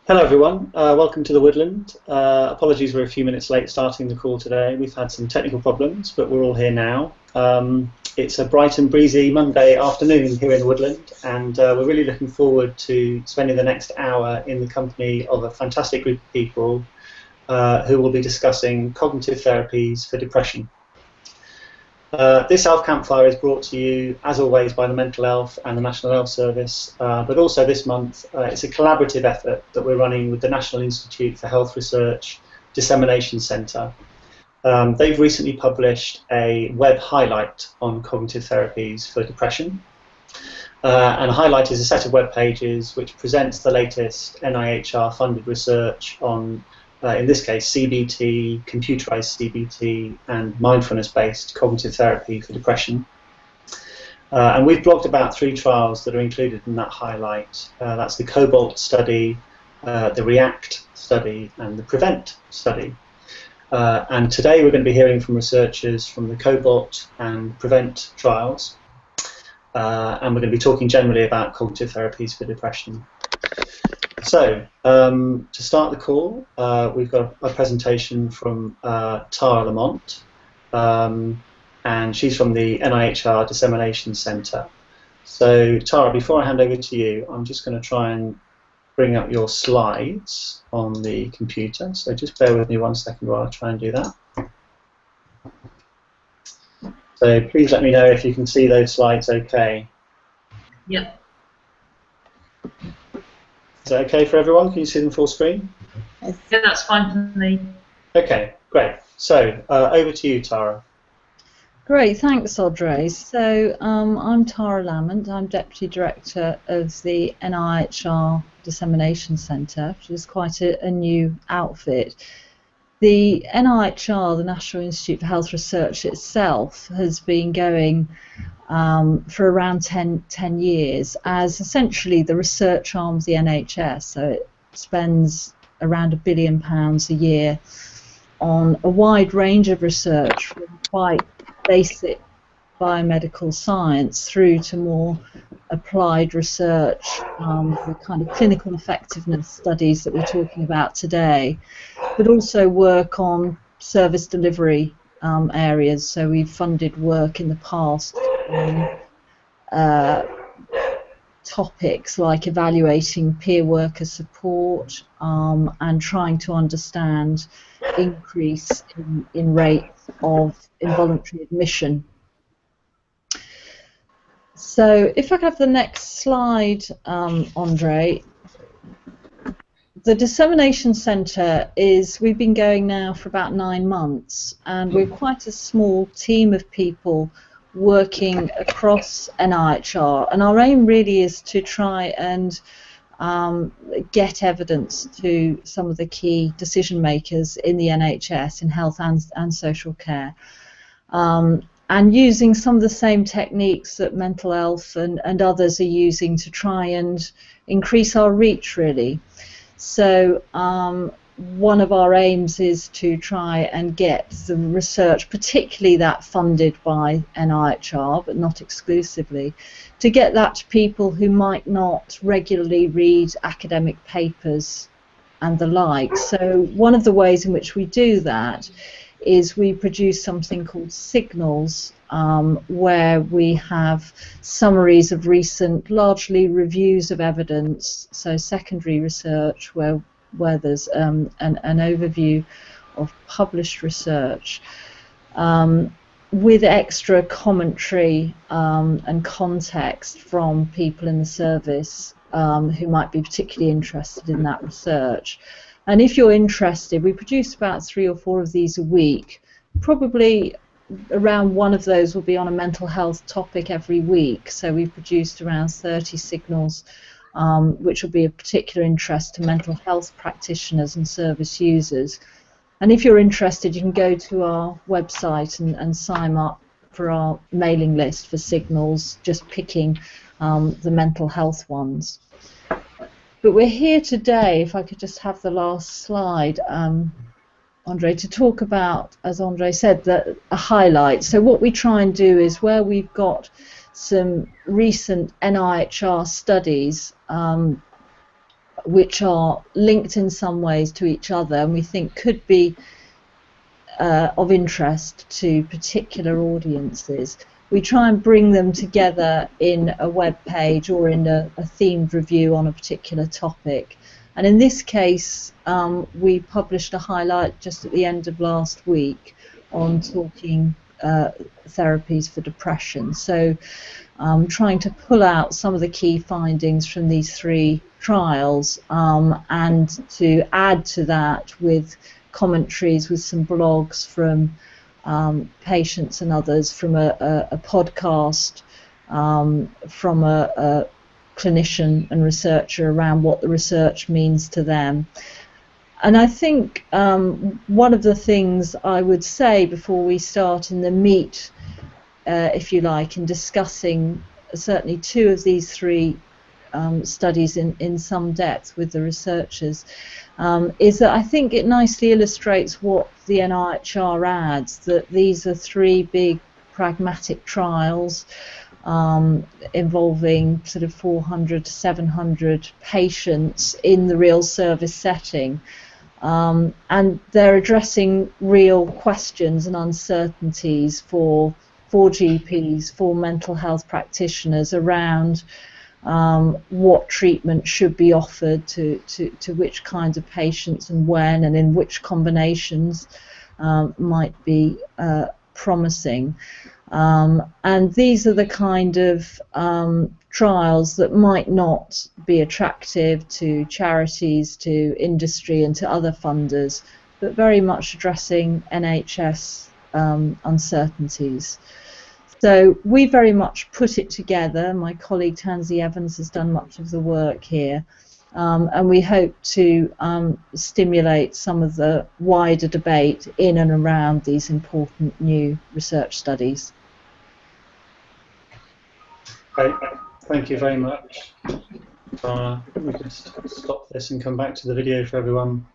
Hello everyone, welcome to the Woodland. Apologies we're a few minutes late starting the call today. We've had some technical problems, but we're all here now. It's a bright and breezy Monday afternoon here in the Woodland, and we're really looking forward to spending the next hour in the company of a fantastic group of people who will be discussing cognitive therapies for depression. This Elf Campfire is brought to you, as always, by the Mental Health and the National Health Service, but also this month it's a collaborative effort that we're running with the National Institute for Health Research Dissemination Centre. They've recently published a web highlight on cognitive therapies for depression, and a highlight is a set of web pages which presents the latest NIHR-funded research on in this case, CBT, computerized CBT, and mindfulness-based cognitive therapy for depression. And we've blogged about 3 trials that are included in that highlight. That's the CoBalT study, the REACT study, and the PREVENT study. And today we're going to be hearing from researchers from the CoBalT and PREVENT trials. And we're going to be talking generally about cognitive therapies for depression. So, to start the call, we've got a presentation from Tara Lamont, and she's from the NIHR Dissemination Centre. So, Tara, before I hand over to you, I'm just going to try and bring up your slides on the computer. So just bear with me 1 second while I try and do that. So please let me know if you can see those slides okay. Yep. Is that okay for everyone? Can you see them full screen? Yeah, that's fine for me. Okay, great. So, over to you, Tara. Great, thanks, Audrey. So, I'm Tara Lamont. I'm Deputy Director of the NIHR Dissemination Centre, which is quite a new outfit. The NIHR, the National Institute for Health Research itself, has been going for around 10 years as essentially the research arm of the NHS. So it spends around £1 billion a year on a wide range of research, from quite basic biomedical science through to more applied research, the kind of clinical effectiveness studies that we're talking about today, but also work on service delivery areas. So we've funded work in the past on topics like evaluating peer worker support and trying to understand increase in rates of involuntary admission. So if I could have the next slide, Andre. The Dissemination Centre we've been going now for about 9 months, and we're quite a small team of people working across NIHR, and our aim really is to try and get evidence to some of the key decision makers in the NHS in health and social care, and using some of the same techniques that mental health and others are using to try and increase our reach, really. So one of our aims is to try and get the research, particularly that funded by NIHR, but not exclusively, to get that to people who might not regularly read academic papers and the like. So one of the ways in which we do that is we produce something called Signals, where we have summaries of recent, largely reviews of evidence, so secondary research where there's an overview of published research, with extra commentary and context from people in the service who might be particularly interested in that research. And if you're interested, we produce about 3 or 4 of these a week. Probably around one of those will be on a mental health topic every week. So we've produced around 30 signals, which will be of particular interest to mental health practitioners and service users. And if you're interested, you can go to our website and sign up for our mailing list for signals, just picking the mental health ones. But we're here today, if I could just have the last slide, Andre, to talk about, as Andre said, a highlight. So what we try and do is, where we've got some recent NIHR studies which are linked in some ways to each other and we think could be of interest to particular audiences. We try and bring them together in a web page or in a themed review on a particular topic. And in this case, we published a highlight just at the end of last week on talking therapies for depression. So trying to pull out some of the key findings from these 3 trials and to add to that with commentaries, with some blogs from patients and others, from a podcast, from a clinician and researcher around what the research means to them. And I think one of the things I would say before we start in the meat, if you like, in discussing certainly 2 of these 3 studies in some depth with the researchers, is that I think it nicely illustrates what the NIHR adds, that these are 3 big pragmatic trials involving sort of 400 to 700 patients in the real service setting. And they're addressing real questions and uncertainties for GPs, for mental health practitioners around what treatment should be offered to which kinds of patients and when and in which combinations might be promising. And these are the kind of trials that might not be attractive to charities, to industry and to other funders, but very much addressing NHS uncertainties. So we very much put it together. My colleague Tansy Evans has done much of the work here, and we hope to stimulate some of the wider debate in and around these important new research studies. Great, thank you very much. We can stop this and come back to the video for everyone.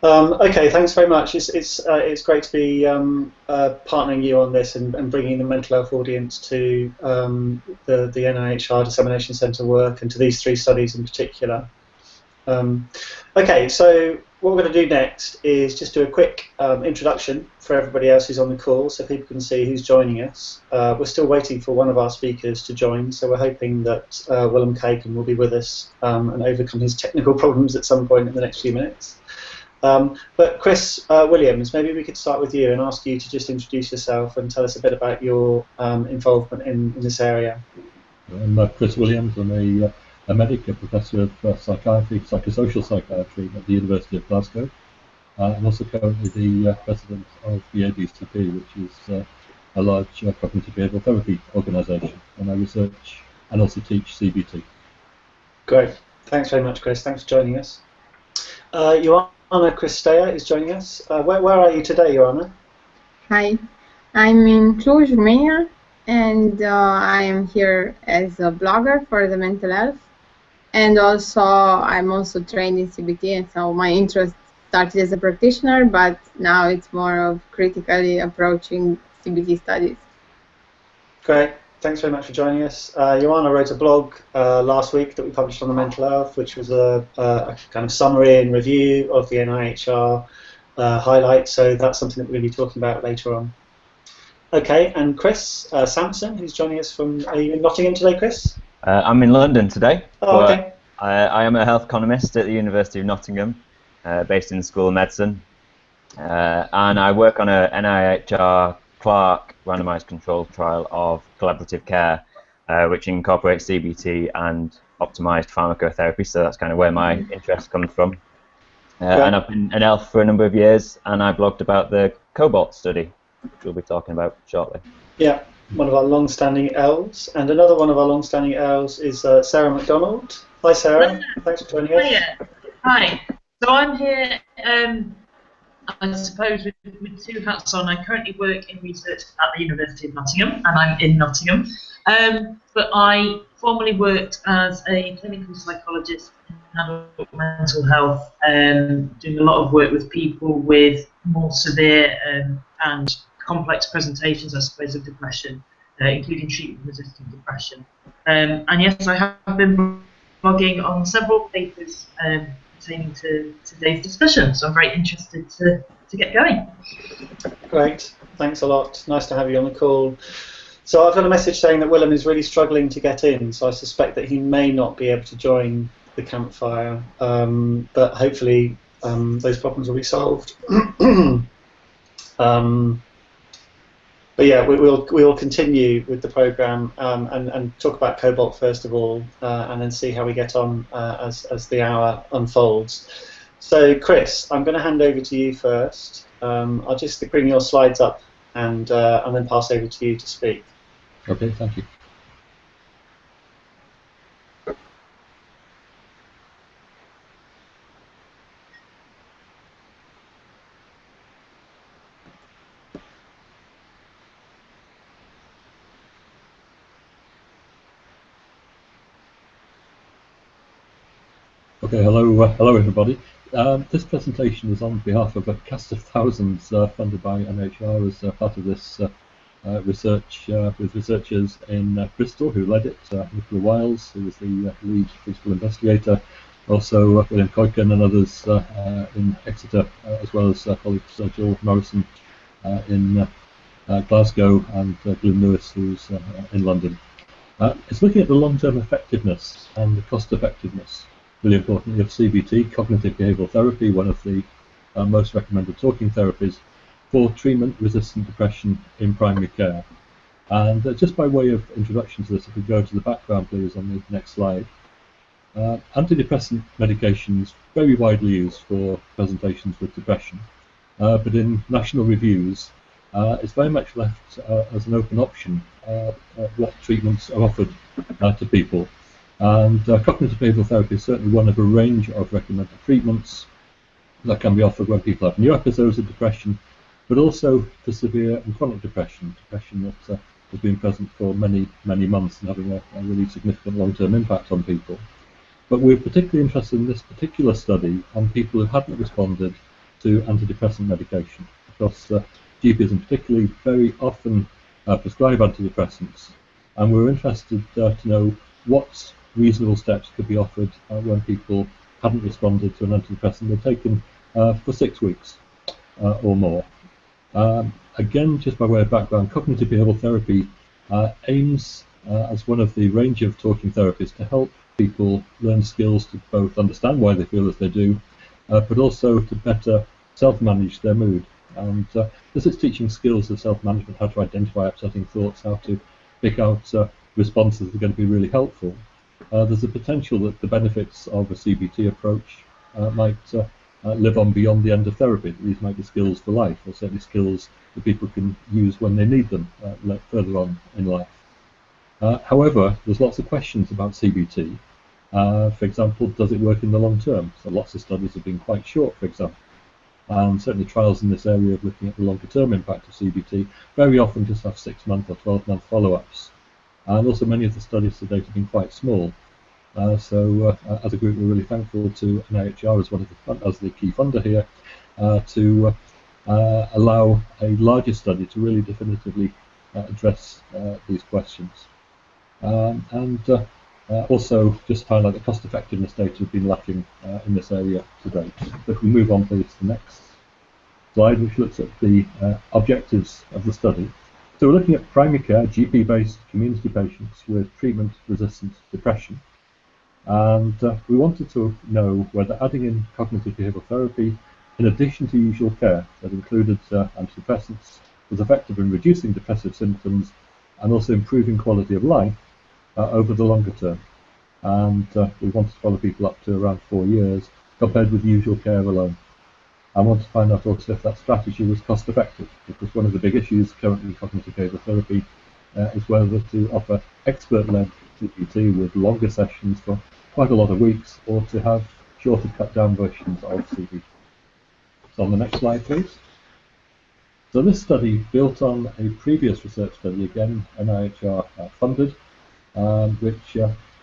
Okay, thanks very much. It's great to be partnering you on this and bringing the mental health audience to the NIHR Dissemination Centre work and to these 3 studies in particular. Okay, so what we're going to do next is just do a quick introduction for everybody else who's on the call, so people can see who's joining us. We're still waiting for one of our speakers to join, so we're hoping that Willem Kaken will be with us and overcome his technical problems at some point in the next few minutes. But Chris Williams, maybe we could start with you and ask you to just introduce yourself and tell us a bit about your involvement in this area. I'm Chris Williams. I'm a medic, a professor of psychiatry, psychosocial psychiatry at the University of Glasgow. I'm also currently the president of the MBCT, which is a large cognitive behavioural therapy organisation, and I research and also teach CBT. Great. Thanks very much, Chris. Thanks for joining us. Joanna Christea is joining us. Where are you today, Joanna? Hi, I'm in Cluj, Romania, and I am here as a blogger for the mental health, and also I'm also trained in CBT, and so my interest started as a practitioner, but now it's more of critically approaching CBT studies. Great. Thanks very much for joining us. Joanna wrote a blog last week that we published on the mental health, which was a kind of summary and review of the NIHR highlights, so that's something that we're going to be talking about later on. Okay, and Chris Sampson, who's joining us from, are you in Nottingham today, Chris? I'm in London today. Oh, okay. I am a health economist at the University of Nottingham, based in the School of Medicine, and I work on a NIHR Clark randomised controlled trial of collaborative care, which incorporates CBT and optimised pharmacotherapy, so that's kind of where my interest comes from. And I've been an ELF for a number of years, and I blogged about the CoBalT study, which we'll be talking about shortly. Yeah, one of our long-standing ELs, and another one of our long-standing ELs is Sarah McDonald. Hi Sarah, thanks for joining us. Hiya. Hi, so I'm here I suppose with 2 hats on. I currently work in research at the University of Nottingham, and I'm in Nottingham. But I formerly worked as a clinical psychologist in adult mental health, doing a lot of work with people with more severe and complex presentations, I suppose, of depression, including treatment-resistant depression. And yes, I have been blogging on several papers pertaining to today's discussion. So I'm very interested to get going. Great, thanks a lot. Nice to have you on the call. So I've got a message saying that Willem is really struggling to get in, so I suspect that he may not be able to join the campfire, but hopefully those problems will be solved. But yeah, we will continue with the program and talk about CoBalT first of all, and then see how we get on as the hour unfolds. So Chris, I'm going to hand over to you first. I'll just bring your slides up and then pass over to you to speak. Okay, thank you. Okay, hello everybody. This presentation is on behalf of a cast of thousands funded by NHR as part of this research with researchers in Bristol who led it, Nicola Wiles, who was the lead principal investigator, also William Koiken and others in Exeter, as well as colleagues Jill Morrison in Glasgow and Glyn Lewis, who's in London. It's looking at the long-term effectiveness and the cost-effectiveness, really importantly, of CBT, cognitive behavioural therapy, one of the most recommended talking therapies for treatment-resistant depression in primary care. And just by way of introduction to this, if we go to the background, please, on the next slide. Antidepressant medications very widely used for presentations with depression, but in national reviews, it's very much left as an open option what treatments are offered to people. And cognitive behavioural therapy is certainly one of a range of recommended treatments that can be offered when people have new episodes of depression, but also for severe and chronic depression that has been present for many, many months and having a really significant long-term impact on people. But we're particularly interested in this particular study on people who hadn't responded to antidepressant medication, because GPs in particular very often prescribe antidepressants, and we're interested to know what reasonable steps could be offered when people hadn't responded to an antidepressant they'd taken for 6 weeks or more. Again, just by way of background, cognitive behavioural therapy aims as one of the range of talking therapies to help people learn skills to both understand why they feel as they do, but also to better self-manage their mood. And this is teaching skills of self-management, how to identify upsetting thoughts, how to pick out responses that are going to be really helpful. There's a potential that the benefits of a CBT approach might live on beyond the end of therapy. These might be skills for life, or certainly skills that people can use when they need them further on in life. However, there's lots of questions about CBT. For example, does it work in the long term? So lots of studies have been quite short, for example. And certainly trials in this area of looking at the longer term impact of CBT very often just have 6-month or 12-month follow-ups. And also many of the studies to date have been quite small. So as a group, we're really thankful to NIHR as the key funder here to allow a larger study to really definitively address these questions. Also just highlight the cost effectiveness data have been lacking in this area to date. So if we move on please to the next slide, which looks at the objectives of the study. So we're looking at primary care, GP-based community patients with treatment-resistant depression. And we wanted to know whether adding in cognitive behavioural therapy, in addition to usual care that included antidepressants, was effective in reducing depressive symptoms and also improving quality of life over the longer term. And we wanted to follow people up to around 4 years, compared with usual care alone. I want to find out also if that strategy was cost effective, because one of the big issues currently in cognitive behavioural therapy is whether to offer expert-led CBT with longer sessions for quite a lot of weeks, or to have shorter cut-down versions of CBT. So on the next slide, please. So this study built on a previous research study, again NIHR funded, which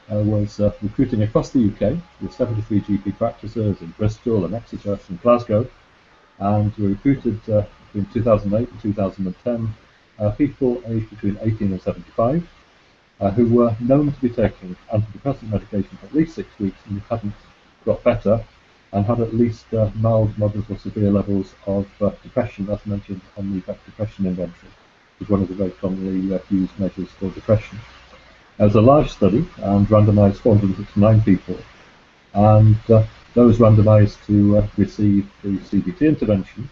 was recruiting across the UK with 73 GP practices in Bristol and Exeter and Glasgow, and we recruited between 2008 and 2010 people aged between 18 and 75, who were known to be taking antidepressant medication for at least 6 weeks and hadn't got better, and had at least mild, moderate or severe levels of depression, as mentioned on the Beck Depression Inventory, which is one of the very commonly used measures for depression. It was a large study and randomised 469 people, and those randomised to receive the CBT intervention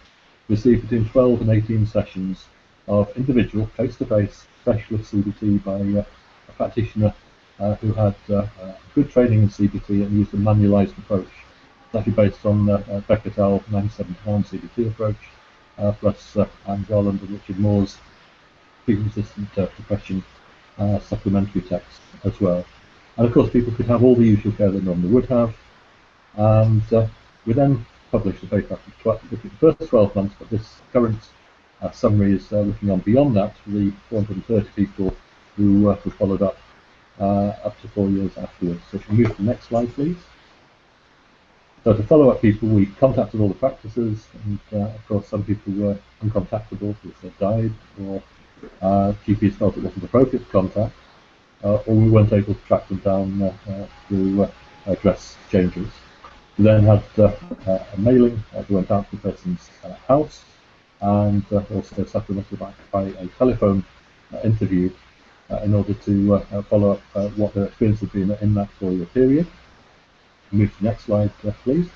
received between 12 and 18 sessions of individual face-to-face specialist CBT by a practitioner who had good training in CBT and used a manualised approach. It's actually based on Beck et al. 1979 CBT approach, plus Anne Garland and Richard Moore's treatment-resistant depression supplementary text as well. And of course, people could have all the usual care they normally would have. And we then published a paper looking at the first 12 months, but this current summary is looking on beyond that for the 430 people who were followed up to 4 years afterwards. So if we move to the next slide, please. So to follow up people, we contacted all the practices, and of course some people were uncontactable because they died, or GPs felt it wasn't appropriate to contact, or we weren't able to track them down through address changes. We then had a mailing that went out to the person's house, and also supplemented by a telephone interview in order to follow up what their experience had been in that 4-year period. Move to the next slide, please.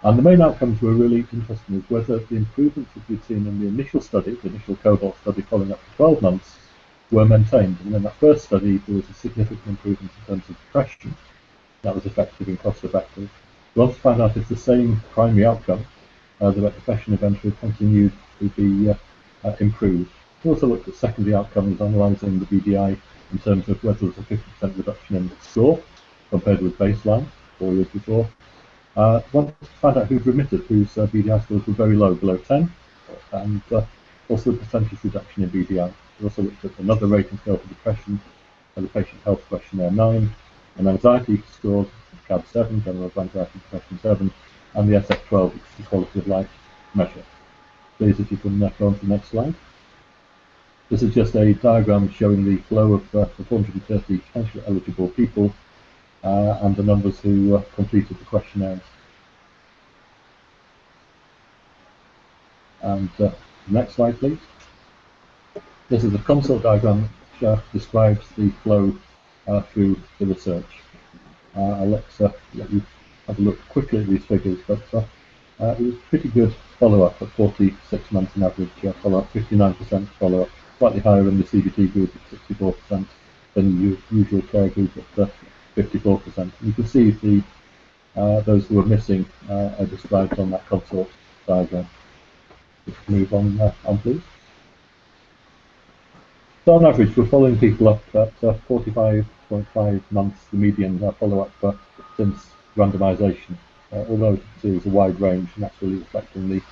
And the main outcomes were really interesting, is whether the improvements that we'd seen in the initial study, the initial CoBalT study following up for 12 months, were maintained. And in that first study, there was a significant improvement in terms of depression. That was effective and cost effective. We wanted to find out if the same primary outcome, the depression eventually continued to be improved. We also looked at secondary outcomes, analysing the BDI in terms of whether there was a 50% reduction in score compared with baseline 4 years before. Wanted to find out who'd remitted, whose BDI scores were very low, below 10, and also the percentage reduction in BDI. We also looked at another rating scale for depression, the patient health questionnaire 9, and anxiety score, CAD 7, general anxiety depression 7, and the SF12, which is the quality of life measure. Please, if you can go on to the next slide. This is just a diagram showing the flow of the 430 potentially eligible people and the numbers who completed the questionnaires. And next slide, please. This is a CONSORT diagram which describes the flow through the research. I'll let you have a look quickly at these figures, but it was pretty good follow-up at 46 months on average follow-up, 59% follow-up, slightly higher in the CBT group at 64% than the usual care group at 54%. And you can see the those who are missing are described on that CONSORT diagram. Let's move on please. So on average, we're following people up at 45.5 months, the median follow-up since randomisation, although you can see there's a wide range, and that's really reflecting the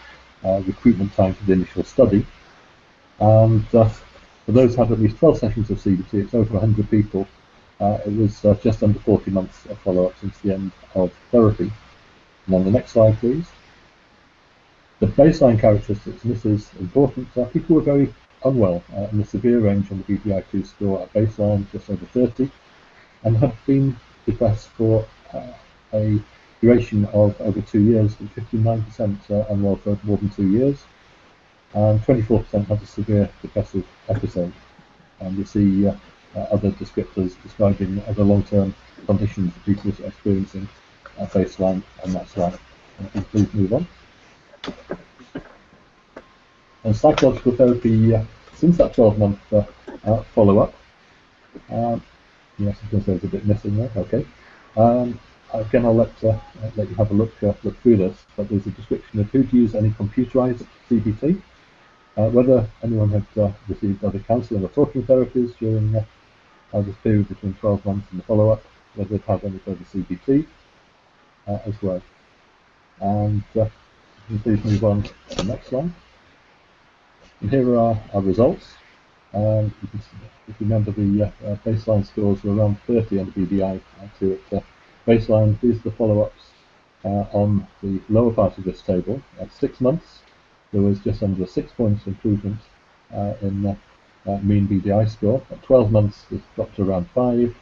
recruitment time for the initial study. And for those who had at least 12 sessions of CBT, it's over 100 people. It was just under 40 months of follow-up since the end of therapy. And on the next slide, please. The baseline characteristics, and this is important, people were very unwell in the severe range on the BPI-2 score at baseline, just over 30, and had been depressed for a duration of over 2 years, with 59% unwell for more than 2 years, and 24% had a severe depressive episode. And we see other descriptors describing other long-term conditions that people are experiencing at baseline on that slide. Please move on. And psychological therapy since that 12-month follow-up. Yes, I was going to say there's a bit missing there. Okay. Again, I'll let you have a look through this, but there's a description of who'd use any computerized CBT, whether anyone had received other counselling or talking therapies during this period between 12 months and the follow-up, whether they'd had any further CBT as well. And please move on to the next slide. And here are our results. You can see, if you remember, the baseline scores were around 30 on the BDI at baseline. These are the follow-ups on the lower part of this table. At 6 months, there was just under a 6 points improvement in mean BDI score. At 12 months, it's dropped to around 5.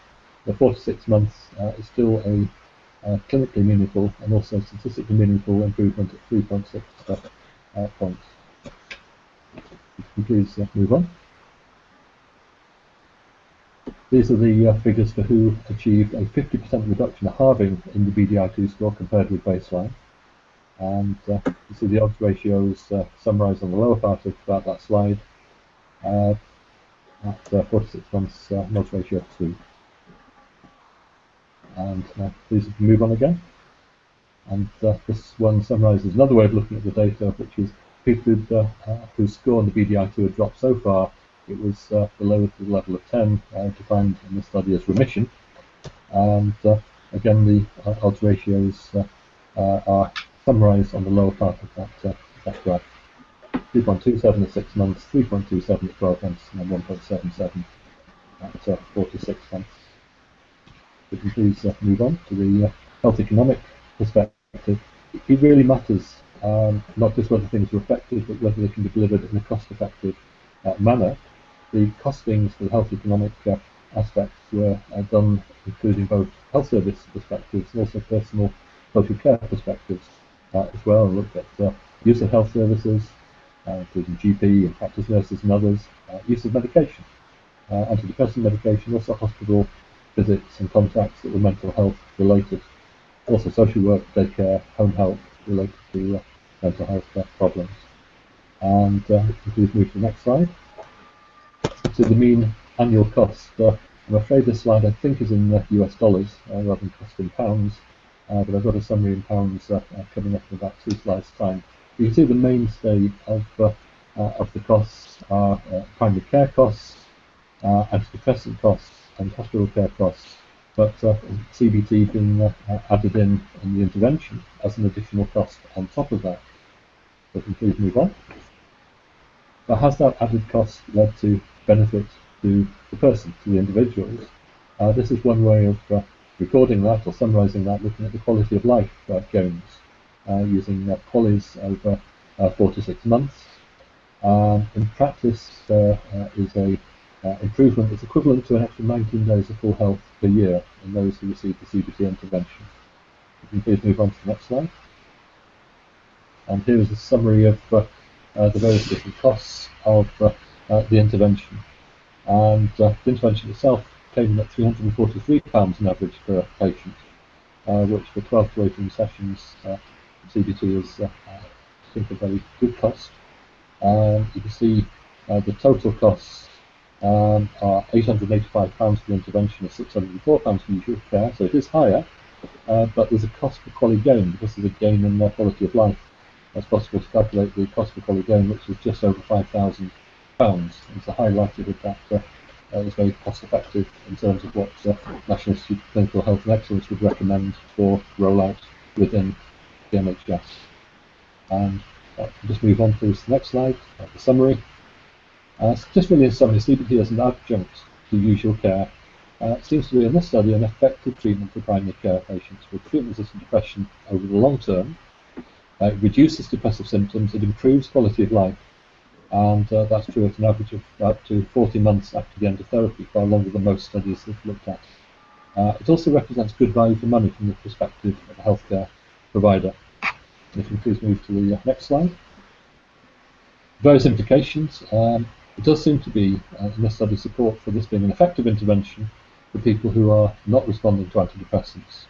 The 4 to 6 months is still a clinically meaningful and also statistically meaningful improvement at 3.6 points. Please move on. These are the figures for who achieved a 50% reduction, a halving in the BDI2 score compared with baseline. And you see the odds ratios summarised on the lower part of that slide. At 4 to 6 months, odds ratio of 2. And please move on again. And this one summarises another way of looking at the data, which is people whose score on the BDI2 had dropped so far. It was below the level of 10, defined in the study as remission. And again, the odds ratios are summarised on the lower part of that graph. 3.27 at 6 months, 3.27 at 12 months, and 1.77 at 4 to 6 months. We can please move on to the health economic perspective. It really matters not just whether things are effective, but whether they can be delivered in a cost-effective manner. The costings for the health economic aspects were done including both health service perspectives and also personal social care perspectives as well, and looked at use of health services, including GP and practice nurses and others, use of medication, antidepressant medication, also hospital visits and contacts that were mental health related, also social work, daycare, home health related to mental health problems. And please move to the next slide. So the mean annual cost, I'm afraid this slide I think is in US dollars rather than cost in pounds, but I've got a summary in pounds coming up in about 2 slides time. You can see the mainstay of the costs are primary care costs, antidepressant costs and hospital care costs, but CBT being added in the intervention as an additional cost on top of that. So can please move on. But has that added cost led to benefit to the person, to the individuals? This is one way of recording that or summarising that, looking at the quality of life gains using QALYs over 4 to 6 months. In practice, there is a improvement that's equivalent to an extra 19 days of full health per year in those who receive the CBT intervention. You can please move on to the next slide. And here is a summary of the various different costs of the intervention. And the intervention itself came in at £343 on average per patient, which for 12 to 18 sessions, CBT is, I think, a very good cost. You can see the total costs are £885 for the intervention, and £604 for usual care, so it is higher, but there's a cost per QALY gain because there's a gain in quality of life. It's possible to calculate the cost per QALY gain, which is just over £5,000. It's a high likelihood that is very cost effective in terms of what National Institute of Clinical Health and Excellence would recommend for rollout within the NHS. And just move on to the next slide, the summary. Just really in summary, CBT as an adjunct to usual care seems to be in this study an effective treatment for primary care patients with treatment-resistant depression over the long term. It reduces depressive symptoms, it improves quality of life, and that's true at an average of up to 40 months after the end of therapy, far longer than most studies have looked at. It also represents good value for money from the perspective of a healthcare provider. And if you please move to the next slide. Various implications. It does seem to be in this study support for this being an effective intervention for people who are not responding to antidepressants.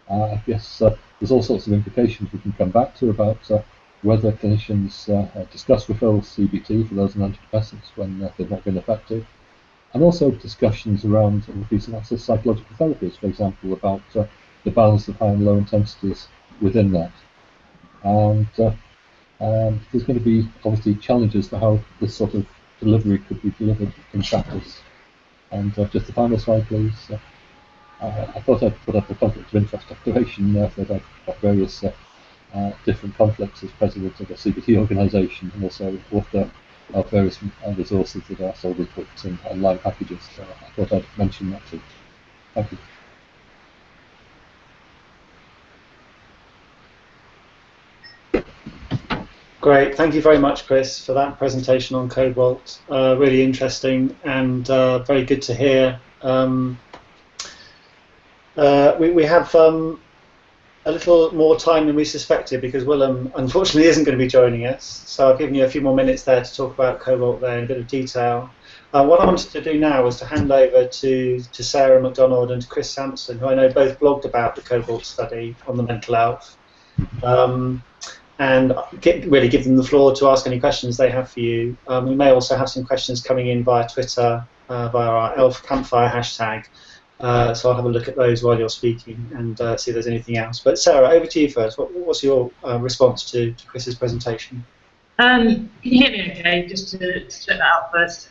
I guess there's all sorts of implications we can come back to about whether clinicians discuss referral to CBT for those on antidepressants when they've not been effective, and also discussions around increasing access to psychological therapies, for example, about the balance of high and low intensities within that. And there's going to be obviously challenges for how this sort of delivery could be delivered in practice. And just the final slide, please. I thought I'd put up a conflict of interest declaration that I've got various different conflicts as president of a CBT organisation and also author of various resources that are sold as books and online packages. So I thought I'd mention that too. Thank you. Great, thank you very much, Chris, for that presentation on CoBalT. Really interesting and very good to hear. We have a little more time than we suspected because Willem unfortunately isn't going to be joining us. So I've given you a few more minutes there to talk about CoBalT there in a bit of detail. What I wanted to do now was to hand over to Sarah McDonald and to Chris Sampson, who I know both blogged about the CoBalT study on the mental health. And really give them the floor to ask any questions they have for you. We may also have some questions coming in via Twitter, via our ELF Campfire hashtag. So I'll have a look at those while you're speaking and see if there's anything else. But Sarah, over to you first. What's your response to Chris's presentation? Can you hear me okay? Just to check that out first.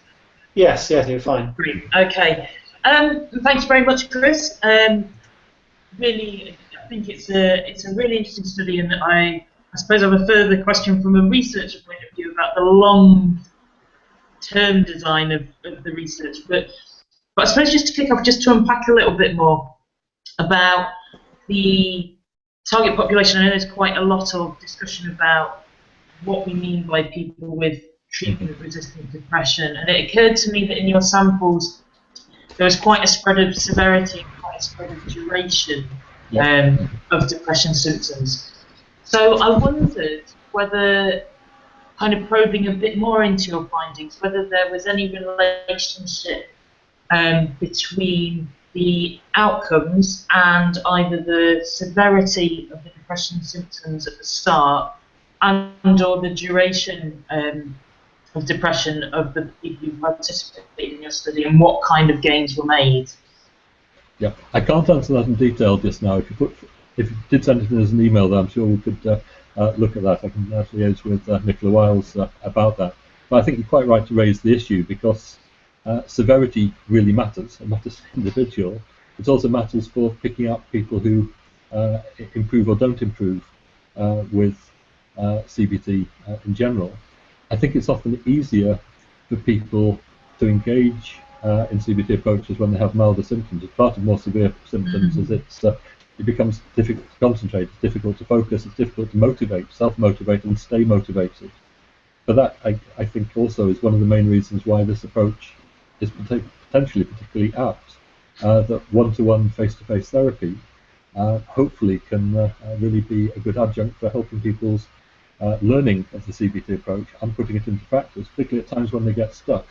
Yes, you're fine. Great. Okay. Thanks very much, Chris. Really, I think it's a really interesting study, and I suppose I have a further question from a researcher point of view about the long-term design of the research. But I suppose just to kick off, just to unpack a little bit more about the target population. I know there's quite a lot of discussion about what we mean by people with treatment-resistant depression, and it occurred to me that in your samples there was quite a spread of severity and quite a spread of duration of depression symptoms. So I wondered whether, kind of probing a bit more into your findings, whether there was any relationship between the outcomes and either the severity of the depression symptoms at the start and or the duration of depression of the people who participated in your study, and what kind of gains were made. Yeah, I can't answer that in detail just now. If you did send it in as an email, though, I'm sure we could look at that. I can liaise with Nicola Wiles about that. But I think you're quite right to raise the issue, because severity really matters. It matters for the individual. It also matters for picking up people who improve or don't improve with CBT in general. I think it's often easier for people to engage in CBT approaches when they have milder symptoms. It's part of more severe symptoms as it becomes difficult to concentrate, it's difficult to focus, it's difficult to motivate, self-motivate and stay motivated. But that, I think, also is one of the main reasons why this approach is potentially particularly apt. That one-to-one face-to-face therapy hopefully can really be a good adjunct for helping people's learning of the CBT approach and putting it into practice, particularly at times when they get stuck.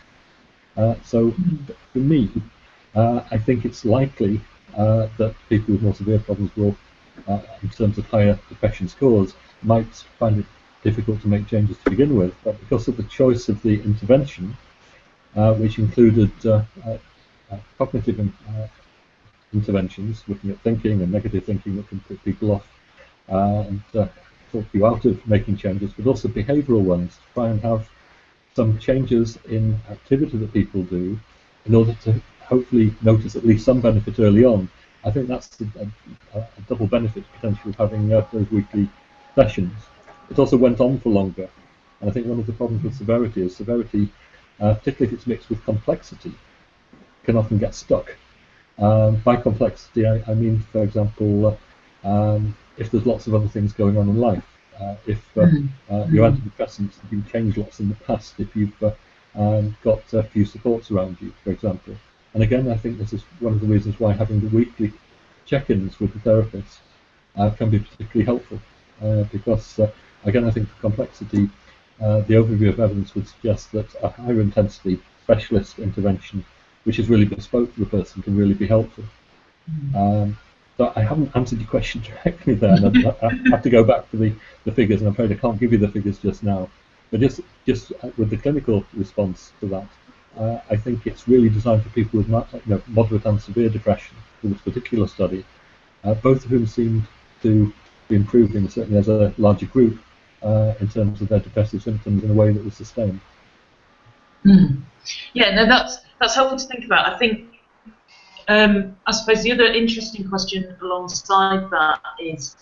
So for me, I think it's likely that people with more severe problems will, in terms of higher depression scores, might find it difficult to make changes to begin with, but because of the choice of the intervention, which included cognitive interventions, looking at thinking and negative thinking that can put people off and talk you out of making changes, but also behavioural ones to try and have some changes in activity that people do in order to hopefully notice at least some benefit early on. I think that's a double benefit potentially of having those weekly sessions. It also went on for longer, and I think one of the problems with severity is particularly if it's mixed with complexity, can often get stuck. By complexity, I mean, for example, if there's lots of other things going on in life, if your antidepressants have been changed lots in the past, if you've got a few supports around you, for example. And again, I think this is one of the reasons why having the weekly check-ins with the therapist can be particularly helpful, because again, I think for complexity, the overview of evidence would suggest that a higher intensity specialist intervention, which is really bespoke to the person, can really be helpful. So I haven't answered your question directly there, and I have to go back to the figures, and I'm afraid I can't give you the figures just now. But just with the clinical response to that, I think it's really designed for people with moderate and severe depression for this particular study, both of whom seemed to be improving, certainly as a larger group, in terms of their depressive symptoms in a way that was sustained. Yeah, no, that's helpful to think about. I think, I suppose the other interesting question alongside that is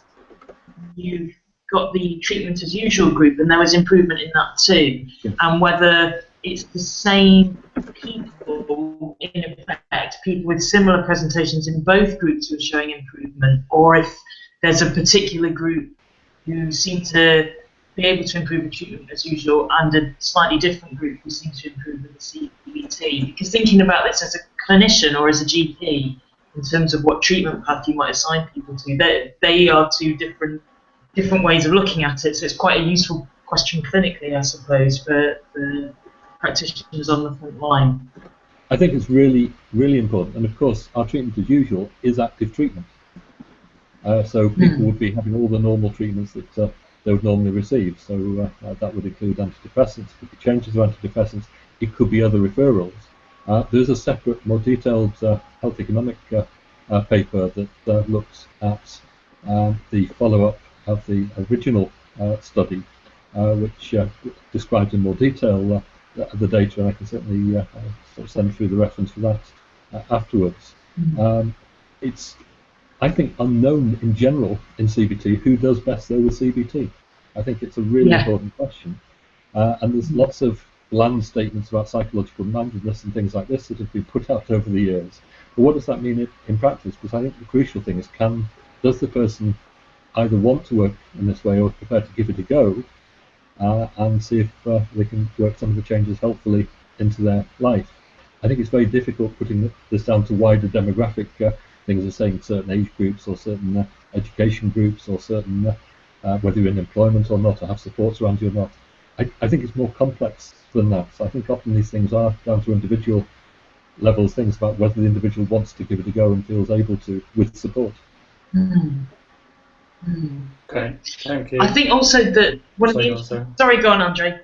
you've got the treatment as usual group, and there was improvement in that too, and whether it's the same people, in effect, people with similar presentations in both groups who are showing improvement, or if there's a particular group who seem to be able to improve the treatment as usual, and a slightly different group who seem to improve with the CBT. Because thinking about this as a clinician or as a GP, in terms of what treatment path you might assign people to, they are two different ways of looking at it. So it's quite a useful question clinically, I suppose, for the practitioners on the front line. I think it's really, really important. And of course, our treatment as usual is active treatment. So people would be having all the normal treatments that they would normally receive. So that would include antidepressants, it could be changes of antidepressants, it could be other referrals. There's a separate, more detailed health economic paper that looks at the follow-up of the original study, which describes in more detail the data, and I can certainly sort of send through the reference for that afterwards. It's, I think, unknown in general in CBT who does best though with CBT. I think it's a really important question, and there's lots of bland statements about psychological mindedness and things like this that have been put out over the years. But what does that mean in practice? Because I think the crucial thing is, does the person either want to work in this way or prepare to give it a go, and see if they can work some of the changes helpfully into their life. I think it's very difficult putting this down to wider demographic things, as saying certain age groups or certain education groups or certain whether you're in employment or not, or have supports around you or not. I think it's more complex than that. So I think often these things are down to individual levels, things about whether the individual wants to give it a go and feels able to with support. Okay, thank you. I think also that sorry, go on, Andre.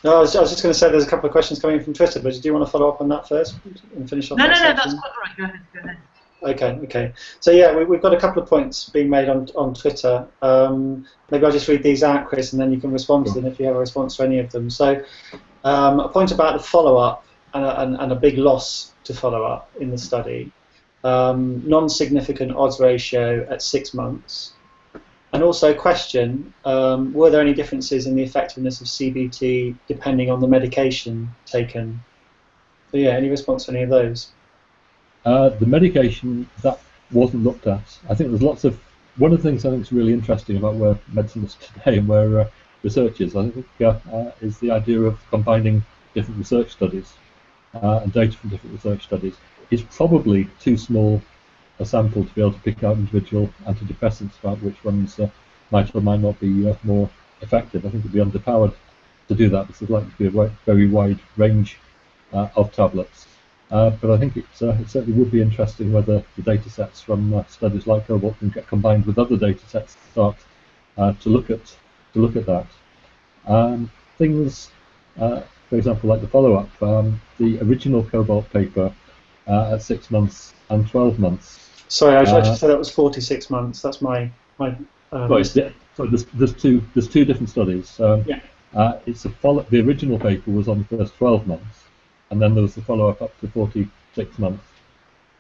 No, I was just going to say there's a couple of questions coming in from Twitter, but do you want to follow up on that first and finish off? No, that's quite all right. Go ahead. Okay. So yeah, we've got a couple of points being made on Twitter. Maybe I'll just read these out, Chris, and then you can respond to them if you have a response to any of them. So a point about the follow-up and a big loss to follow-up in the study. Non-significant odds ratio at 6 months. And also a question, were there any differences in the effectiveness of CBT depending on the medication taken? So yeah, any response to any of those? The medication, that wasn't looked at. I think there's lots of, one of the things I think is really interesting about where medicine is today and where research is, I think is the idea of combining different research studies and data from different research studies. Is probably too small a sample to be able to pick out individual antidepressants about which ones might or might not be more effective. I think it would be underpowered to do that because there's likely to be a very wide range of tablets. But I think it certainly would be interesting whether the data sets from studies like CoBalT can get combined with other data sets to start to look at that. Things, for example, like the follow-up, the original CoBalT paper at 6 months and 12 months. Sorry, I should say that was 46 months. That's my. Sorry, there's two different studies. It's the original paper was on the first 12 months, and then there was the follow-up up to 46 months.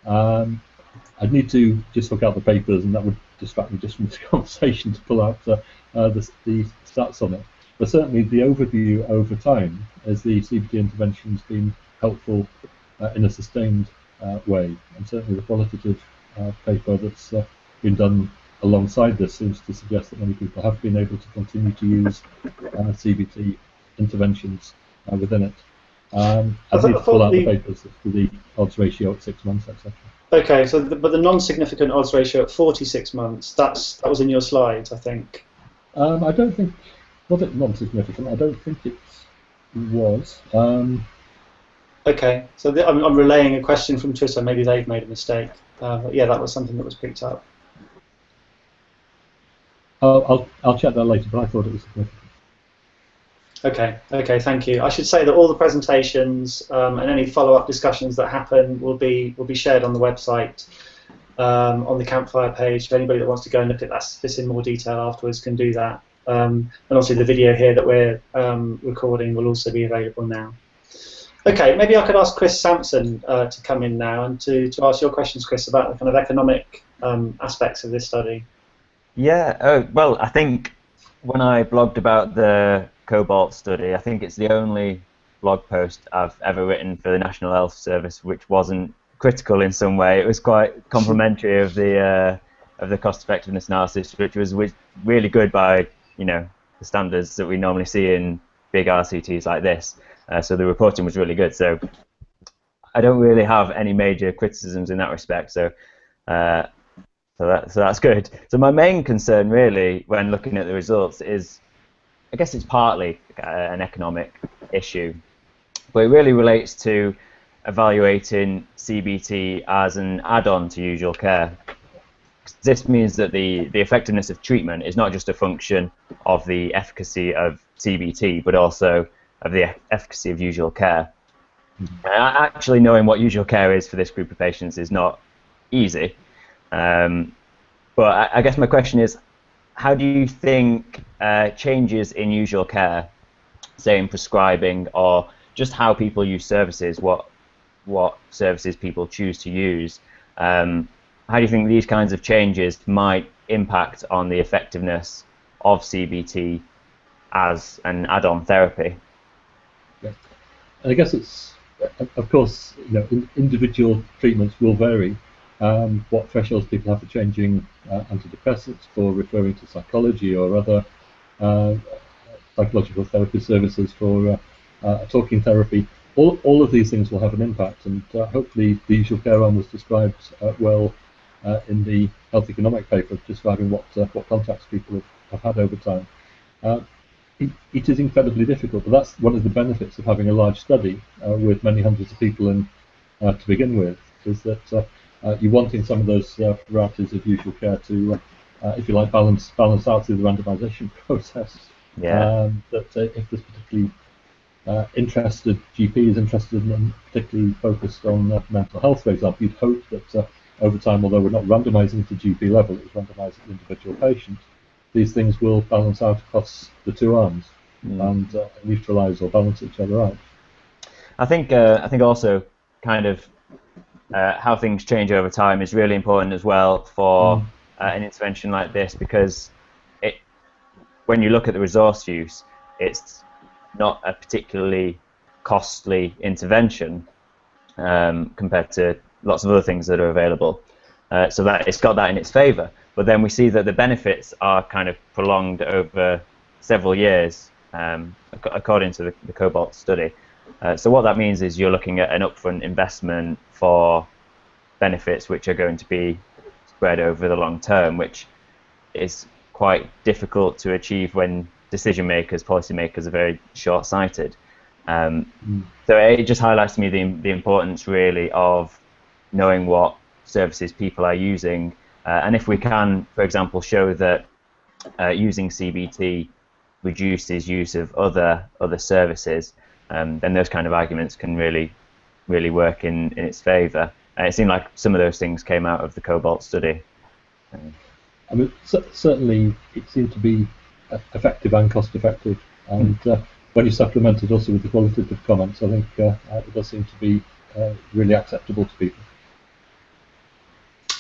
I'd need to just look out the papers, and that would distract me just from this conversation to pull out the stats on it. But certainly the overview over time, as the CBT intervention's been helpful in a sustained way, and certainly the qualitative paper that's been done alongside this seems to suggest that many people have been able to continue to use CBT interventions within it. I need to pull out the papers for the odds ratio at 6 months, etc. Okay, so but the non-significant odds ratio at 46 months, that was in your slides, I think. I don't think, was it non-significant? I don't think it was. Okay, so I'm relaying a question from Twitter. Maybe they've made a mistake. But yeah, that was something that was picked up. I'll check that later, but I thought it was significant. Okay, thank you. I should say that all the presentations and any follow-up discussions that happen will be shared on the website, on the Campfire page. If anybody that wants to go and look at this in more detail afterwards can do that. And also the video here that we're recording will also be available now. Okay, maybe I could ask Chris Sampson to come in now and to ask your questions, Chris, about the kind of economic aspects of this study. Yeah, well, I think when I blogged about the CoBalT study, I think it's the only blog post I've ever written for the National Health Service which wasn't critical in some way. It was quite complimentary of the cost effectiveness analysis, which was really good by the standards that we normally see in big RCTs like this. So the reporting was really good. So I don't really have any major criticisms in that respect. So that's good. So my main concern really when looking at the results is, I guess it's partly an economic issue, but it really relates to evaluating CBT as an add-on to usual care. This means that the effectiveness of treatment is not just a function of the efficacy of CBT, but also of the efficacy of usual care. Actually knowing what usual care is for this group of patients is not easy. But I guess my question is, how do you think changes in usual care, say in prescribing or just how people use services, what services people choose to use, how do you think these kinds of changes might impact on the effectiveness of CBT as an add-on therapy? Yeah. And I guess it's, of course, individual treatments will vary. What thresholds people have for changing antidepressants, for referring to psychology or other psychological therapy services, for talking therapy. All of these things will have an impact, and hopefully the usual care arm was described well in the health economic paper, describing what contacts people have had over time. It is incredibly difficult, but that's one of the benefits of having a large study with many hundreds of people in to begin with, is that you're wanting some of those varieties of usual care to, if you like, balance out through the randomization process. Yeah. That if there's particularly interested GPs interested and particularly focused on mental health, for example, you'd hope that over time, although we're not randomizing to GP level, it's randomizing the individual patient, these things will balance out across the two arms and neutralize or balance each other out. I think also kind of how things change over time is really important as well for an intervention like this, because when you look at the resource use, it's not a particularly costly intervention compared to lots of other things that are available. So that it's got that in its favour. But then we see that the benefits are kind of prolonged over several years, according to the CoBalT study. So what that means is you're looking at an upfront investment for benefits which are going to be spread over the long term, which is quite difficult to achieve when decision makers, policy makers, are very short-sighted. So it just highlights to me the importance really of knowing what services people are using, and if we can, for example, show that using CBT reduces use of other services, then those kind of arguments can really work in its favour. It seemed like some of those things came out of the CoBalT study. I mean, certainly it seemed to be effective and cost-effective, and when you supplement it also with the qualitative comments, I think it does seem to be really acceptable to people.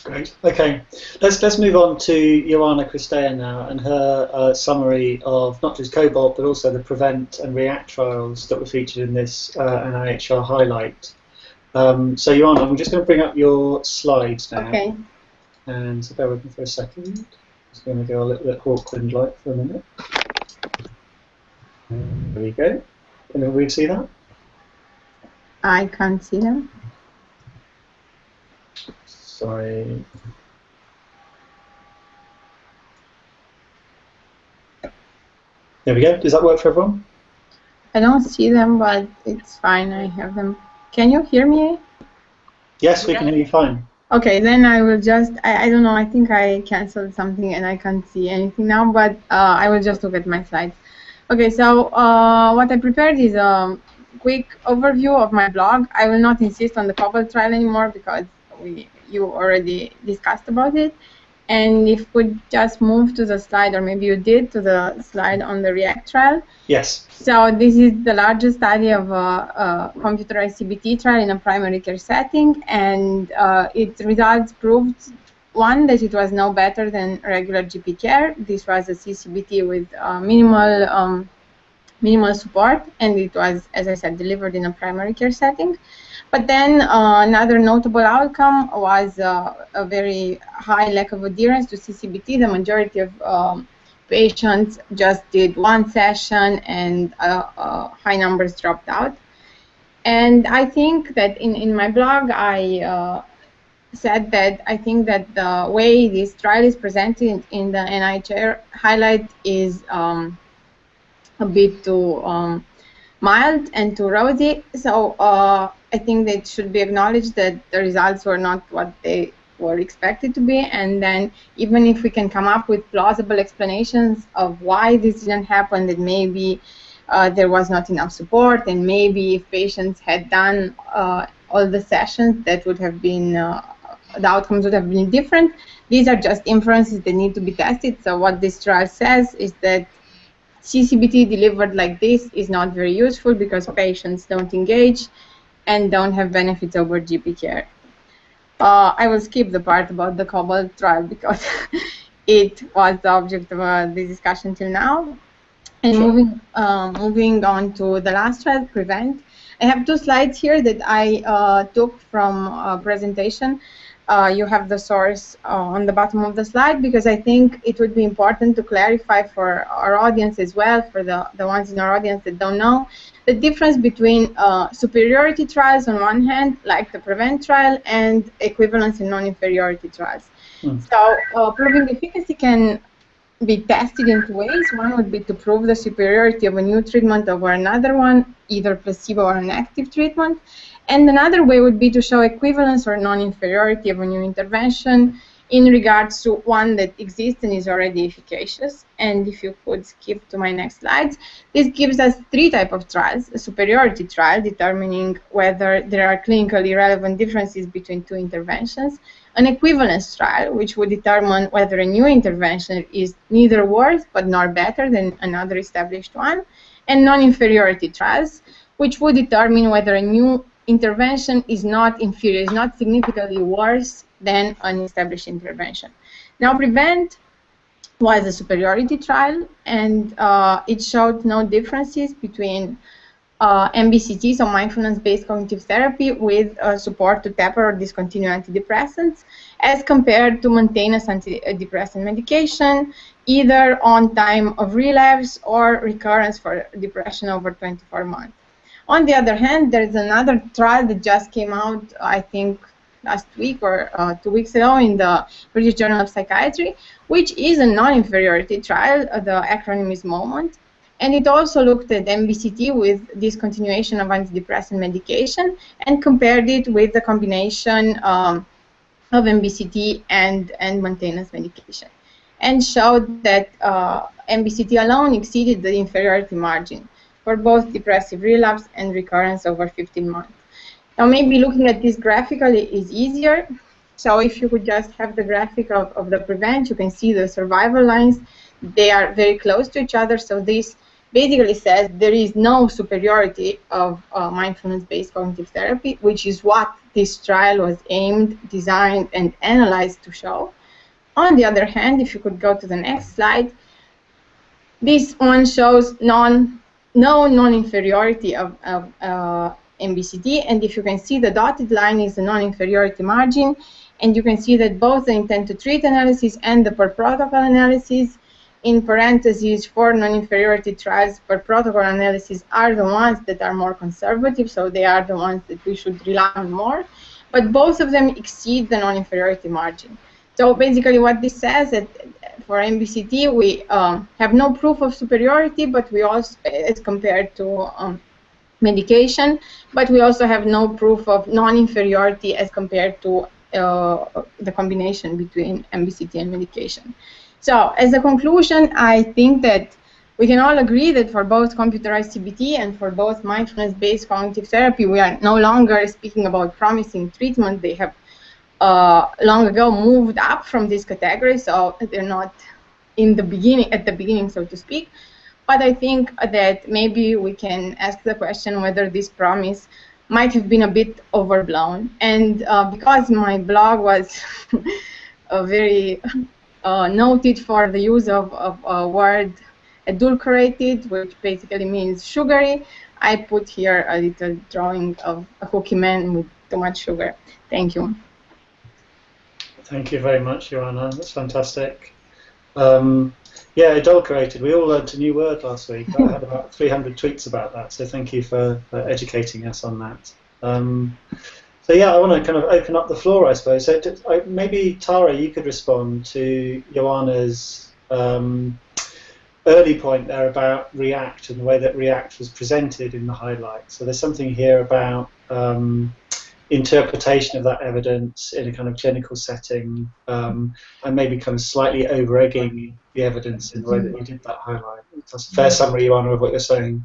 Great. Okay, let's move on to Joanna Christea now and her summary of not just CoBalT but also the PREVENT and REACT trials that were featured in this NIHR highlight. So Joanna, I'm just going to bring up your slides now. Okay. And so bear with me for a second. Just going to go a little bit awkward like for a minute. There we go. Can everybody see that? I can't see them. Sorry. There we go. Does that work for everyone? I don't see them, but it's fine. I have them. Can you hear me? Yes, we can hear you fine. Okay, then I will just, I don't know, I think I canceled something and I can't see anything now, but I will just look at my slides. Okay, so what I prepared is a quick overview of my blog. I will not insist on the CoBalT trial anymore because you already discussed about it. And if we just move to the slide, or maybe you did, to the slide on the REACT trial. Yes. So this is the largest study of a computerized CBT trial in a primary care setting, and its results proved, one, that it was no better than regular GP care. This was a CCBT with minimal support, and it was, as I said, delivered in a primary care setting. But then another notable outcome was a very high lack of adherence to CCBT. The majority of patients just did one session and high numbers dropped out. And I think that in my blog, I said that I think that the way this trial is presented in the NIH highlight is a bit too mild and too rosy. So I think that it should be acknowledged that the results were not what they were expected to be. And then even if we can come up with plausible explanations of why this didn't happen, that maybe there was not enough support, and maybe if patients had done all the sessions, that would have been the outcomes would have been different. These are just inferences that need to be tested. So what this trial says is that CCBT delivered like this is not very useful because patients don't engage and don't have benefits over GP care. I will skip the part about the CoBalT trial because it was the object of the discussion till now. And sure. Moving on to the last trial, PREVENT. I have two slides here that I took from a presentation. You have the source on the bottom of the slide because I think it would be important to clarify for our audience as well, for the ones in our audience that don't know, the difference between superiority trials on one hand, like the PREVENT trial, and equivalence and non-inferiority trials. So proving efficacy can be tested in two ways. One would be to prove the superiority of a new treatment over another one, either placebo or an active treatment. And another way would be to show equivalence or non-inferiority of a new intervention in regards to one that exists and is already efficacious. And if you could skip to my next slides, this gives us three types of trials. A superiority trial, determining whether there are clinically relevant differences between two interventions. An equivalence trial, which would determine whether a new intervention is neither worse but nor better than another established one. And non-inferiority trials, which would determine whether a new intervention is not inferior, is not significantly worse than an established intervention. Now, PREVENT was a superiority trial, and it showed no differences between MBCT, so mindfulness-based cognitive therapy, with support to taper or discontinue antidepressants, as compared to maintenance antidepressant medication, either on time of relapse or recurrence for depression over 24 months. On the other hand, there's another trial that just came out, I think, last week or 2 weeks ago in the British Journal of Psychiatry, which is a non-inferiority trial. The acronym is MOMENT. And it also looked at MBCT with discontinuation of antidepressant medication and compared it with the combination of MBCT and maintenance medication, and showed that MBCT alone exceeded the inferiority margin for both depressive relapse and recurrence over 15 months. Now, maybe looking at this graphically is easier. So if you could just have the graphic of the PREVENT, you can see the survival lines. They are very close to each other. So this basically says there is no superiority of mindfulness-based cognitive therapy, which is what this trial was aimed, designed, and analyzed to show. On the other hand, if you could go to the next slide, this one shows no non-inferiority of MBCT, and if you can see, the dotted line is the non-inferiority margin, and you can see that both the intent to treat analysis and the per protocol analysis, in parentheses, for non-inferiority trials, per protocol analysis are the ones that are more conservative, so they are the ones that we should rely on more, but both of them exceed the non-inferiority margin. So basically what this says that for MBCT we have no proof of superiority, but we also, as compared to medication, but we also have no proof of non-inferiority as compared to the combination between MBCT and medication. So as a conclusion, I think that we can all agree that for both computerized CBT and for both mindfulness-based cognitive therapy, we are no longer speaking about promising treatment. They have long ago moved up from this category, so they're not in the beginning, at the beginning, so to speak. But I think that maybe we can ask the question whether this promise might have been a bit overblown. And because my blog was very noted for the use of a word adulterated, which basically means sugary, I put here a little drawing of a cookie man with too much sugar. Thank you. Thank you very much, Joanna. That's fantastic. Yeah, adulterated. We all learned a new word last week. I had about 300 tweets about that, so thank you for educating us on that. So yeah, I want to kind of open up the floor, I suppose. So maybe Tara, you could respond to Joanna's early point there about REACT and the way that REACT was presented in the highlights. So there's something here about interpretation of that evidence in a kind of clinical setting, and maybe kind of slightly over-egging the evidence in the way that you did that highlight. That's a fair summary, Joanna, of what you're saying.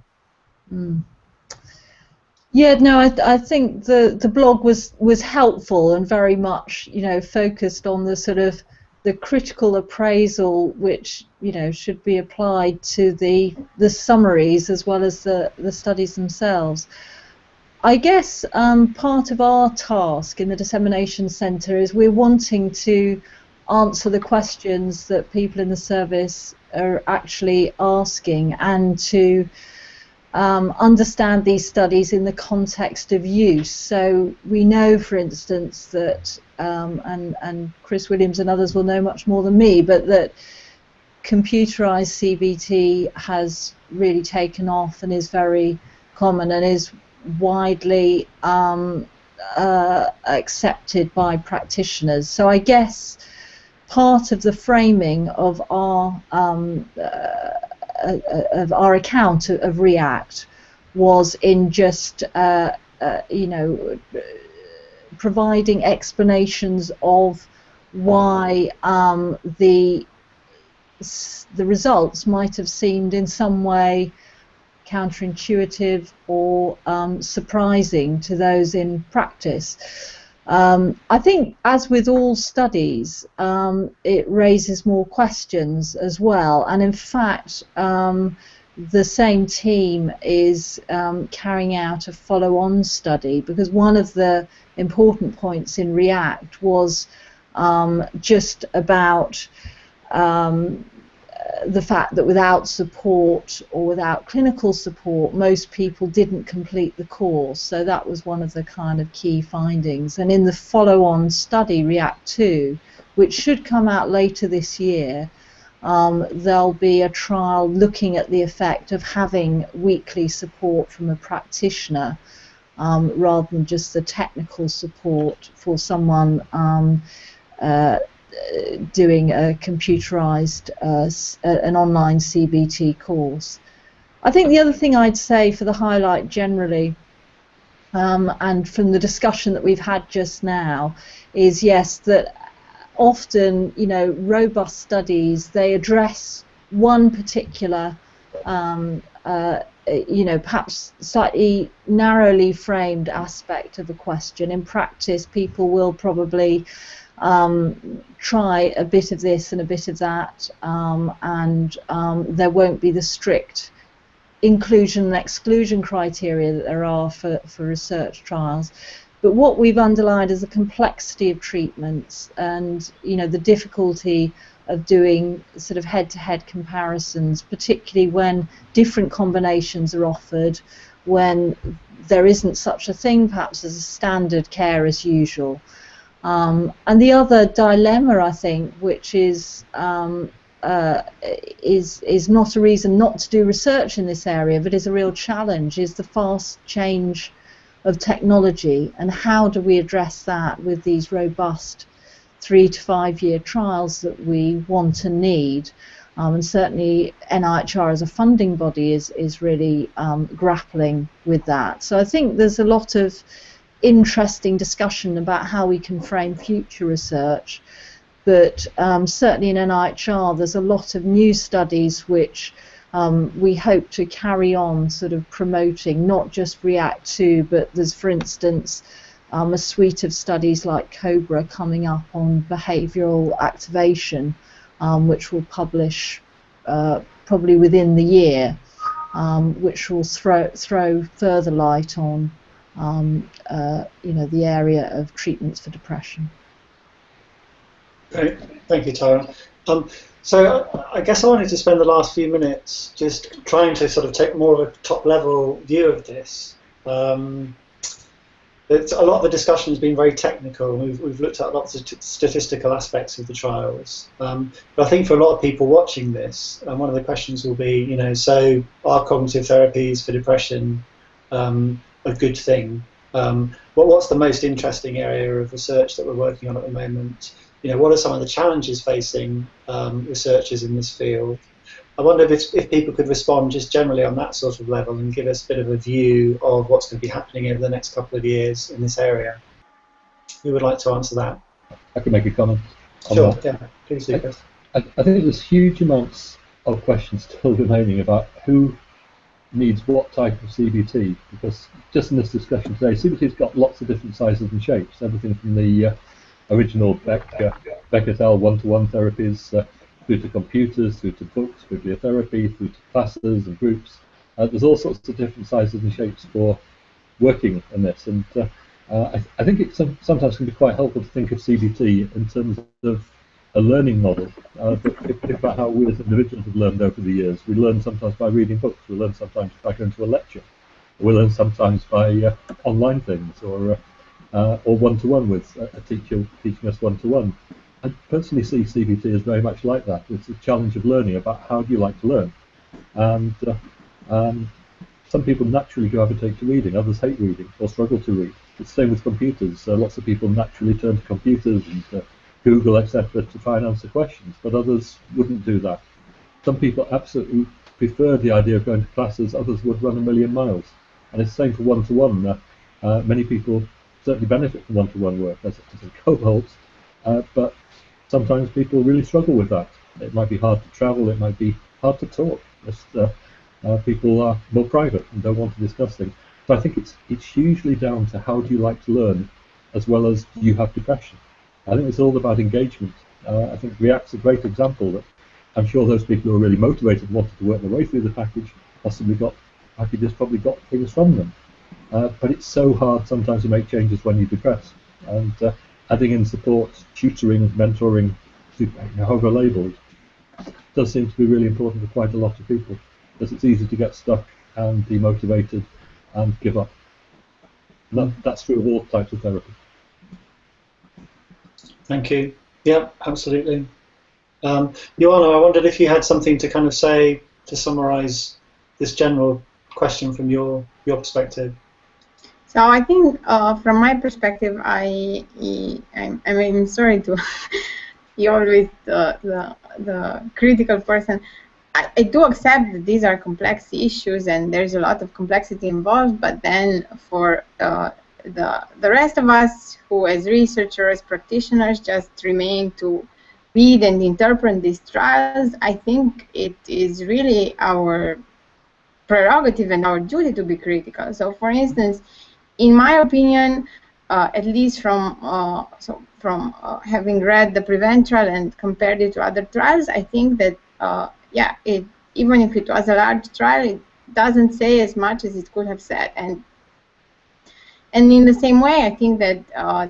Yeah, no, I think the blog was helpful and very much, you know, focused on the sort of the critical appraisal which, you know, should be applied to the summaries as well as the studies themselves. I guess part of our task in the Dissemination Centre is we're wanting to answer the questions that people in the service are actually asking, and to understand these studies in the context of use. So we know, for instance, that, and Chris Williams and others will know much more than me, but that computerized CBT has really taken off and is very common and is widely accepted by practitioners. So I guess part of the framing of our account of REACT was in just you know, providing explanations of why the results might have seemed in some way counterintuitive or surprising to those in practice. I think, as with all studies, it raises more questions as well, and in fact the same team is carrying out a follow-on study, because one of the important points in REACT was just about the fact that without support or without clinical support, most people didn't complete the course. So that was one of the kind of key findings. And in the follow-on study, REACT 2, which should come out later this year, there'll be a trial looking at the effect of having weekly support from a practitioner rather than just the technical support for someone doing a computerized, an online CBT course. I think the other thing I'd say for the highlight generally, and from the discussion that we've had just now, is yes, that often, you know, robust studies, they address one particular, you know, perhaps slightly narrowly framed aspect of a question. In practice, people will probably try a bit of this and a bit of that, and there won't be the strict inclusion and exclusion criteria that there are for research trials. But what we've underlined is the complexity of treatments, and, you know, the difficulty of doing sort of head-to-head comparisons, particularly when different combinations are offered, when there isn't such a thing perhaps as a standard care as usual. And the other dilemma, I think, which is not a reason not to do research in this area, but is a real challenge, is the fast change of technology, and how do we address that with these robust 3 to 5 year trials that we want and need. And certainly NIHR as a funding body is really grappling with that. So I think there's a lot of interesting discussion about how we can frame future research, but certainly in NIHR there's a lot of new studies which we hope to carry on sort of promoting, not just REACT 2, but there's, for instance, a suite of studies like COBRA coming up on behavioural activation, which will publish probably within the year, which will throw further light on you know, the area of treatments for depression. Great, thank you, Tara. So I guess I wanted to spend the last few minutes just trying to sort of take more of a top-level view of this. a lot of the discussion has been very technical. We've looked at lots of statistical aspects of the trials. But I think for a lot of people watching this, one of the questions will be, you know, so are cognitive therapies for depression a good thing? What's the most interesting area of research that we're working on at the moment? You know, what are some of the challenges facing researchers in this field? I wondered if people could respond just generally on that sort of level and give us a bit of a view of what's going to be happening over the next couple of years in this area. Who would like to answer that? I can make a comment on Sure, that. yeah, please do, Chris. I think there's huge amounts of questions still remaining about who needs what type of CBT, because just in this discussion today, CBT's got lots of different sizes and shapes, everything from the original Beck et al. One-to-one therapies, through to computers, through to books, bibliotherapy, through to classes and groups. There's all sorts of different sizes and shapes for working in this, and I think it sometimes can be quite helpful to think of CBT in terms of a learning model. Think about how we as individuals have learned over the years. We learn sometimes by reading books, we learn sometimes by going to a lecture, we learn sometimes by online things, or one-to-one with a teacher teaching us one-to-one. I personally see CBT as very much like that. It's a challenge of learning about how do you like to learn. And some people naturally gravitate to reading, others hate reading or struggle to read. It's the same with computers. Lots of people naturally turn to computers and Google, etc. to try and answer questions, but others wouldn't do that. Some people absolutely prefer the idea of going to classes, others would run a million miles. And it's the same for one-to-one. Many people certainly benefit from one-to-one work as in CoBalT, but sometimes people really struggle with that. It might be hard to travel, it might be hard to talk. People are more private and don't want to discuss things. So I think it's hugely down to how do you like to learn, as well as do you have depression. I think it's all about engagement. I think React's a great example that I'm sure those people who are really motivated and wanted to work their way through the package probably got things from them. But it's so hard sometimes to make changes when you're depressed. And adding in support, tutoring, mentoring, however labelled, does seem to be really important for quite a lot of people, because it's easy to get stuck and demotivated and give up. And that's true of all types of therapy. Thank you. Yeah, absolutely. Joanna, I wondered if you had something to kind of say to summarise this general question from your perspective. So I think from my perspective, I'm sorry to be always the critical person. I do accept that these are complex issues and there's a lot of complexity involved, but then for the rest of us who as researchers, practitioners, just remain to read and interpret these trials, I think it is really our prerogative and our duty to be critical. So for instance, in my opinion, at least from having read the PREVENT trial and compared it to other trials, I think that even if it was a large trial, it doesn't say as much as it could have said. And in the same way, I think that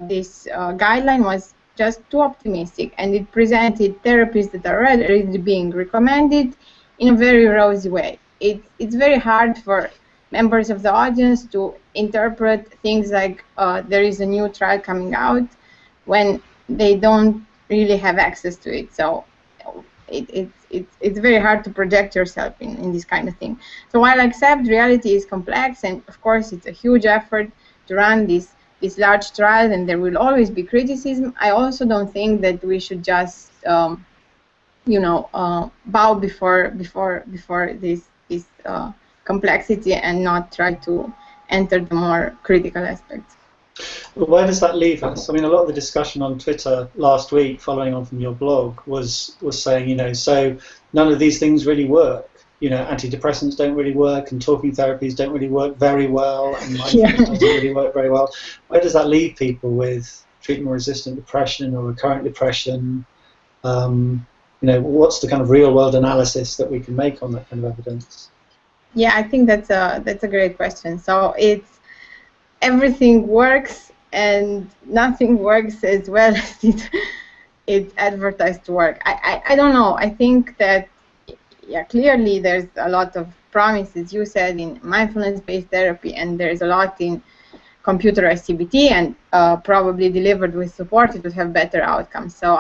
this guideline was just too optimistic, and it presented therapies that are already being recommended in a very rosy way. It's very hard for members of the audience to interpret things like there is a new trial coming out when they don't really have access to it. So it's very hard to project yourself in this kind of thing. So while I accept reality is complex, and of course it's a huge effort to run this large trial, and there will always be criticism, I also don't think that we should just bow before this complexity and not try to enter the more critical aspects. Well, where does that leave us? I mean, a lot of the discussion on Twitter last week, following on from your blog, was saying, so none of these things really work. Antidepressants don't really work, and talking therapies don't really work very well, and mindfulness doesn't really work very well. Where does that leave people with treatment-resistant depression or recurrent depression? What's the kind of real-world analysis that we can make on that kind of evidence? Yeah, I think that's a great question. So it's everything works and nothing works as well as it's advertised to work. I don't know. I think that clearly there's a lot of promise, as you said, in mindfulness-based therapy, and there's a lot in computerized CBT and probably delivered with support, it would have better outcomes. So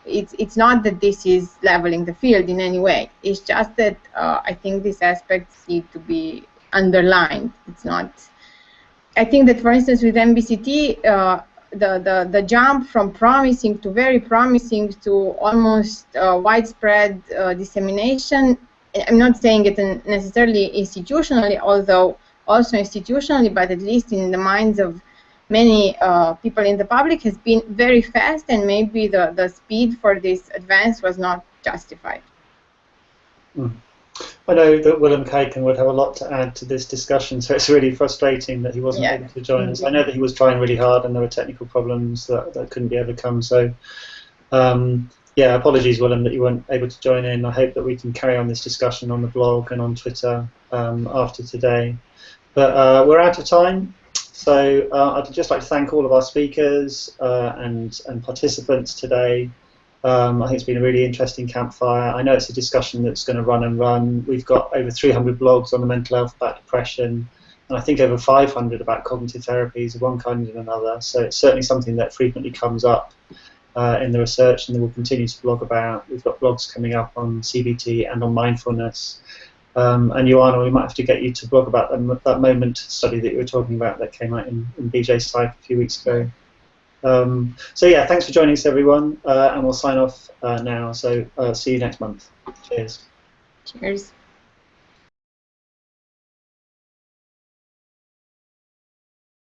it's not that this is leveling the field in any way. It's just that I think these aspects need to be underlined. It's not. I think that, for instance, with MBCT, the jump from promising to very promising to almost widespread dissemination, I'm not saying it necessarily institutionally, although also institutionally, but at least in the minds of many people in the public, has been very fast, and maybe the speed for this advance was not justified. I know that Willem Kijken would have a lot to add to this discussion, so it's really frustrating that he wasn't able to join us. I know that he was trying really hard and there were technical problems that couldn't be overcome, so yeah, apologies, Willem, that you weren't able to join in. I hope that we can carry on this discussion on the blog and on Twitter after today. But we're out of time, so I'd just like to thank all of our speakers and participants today. I think it's been a really interesting campfire. I know it's a discussion that's going to run and run. We've got over 300 blogs on the mental health about depression, and I think over 500 about cognitive therapies of one kind and another. So it's certainly something that frequently comes up in the research, and that we'll continue to blog about. We've got blogs coming up on CBT and on mindfulness. And Ioana, we might have to get you to blog about that moment study that you were talking about that came out in BJ Psych a few weeks ago. So yeah, thanks for joining us, everyone, and we'll sign off now. So see you next month. Cheers. Cheers.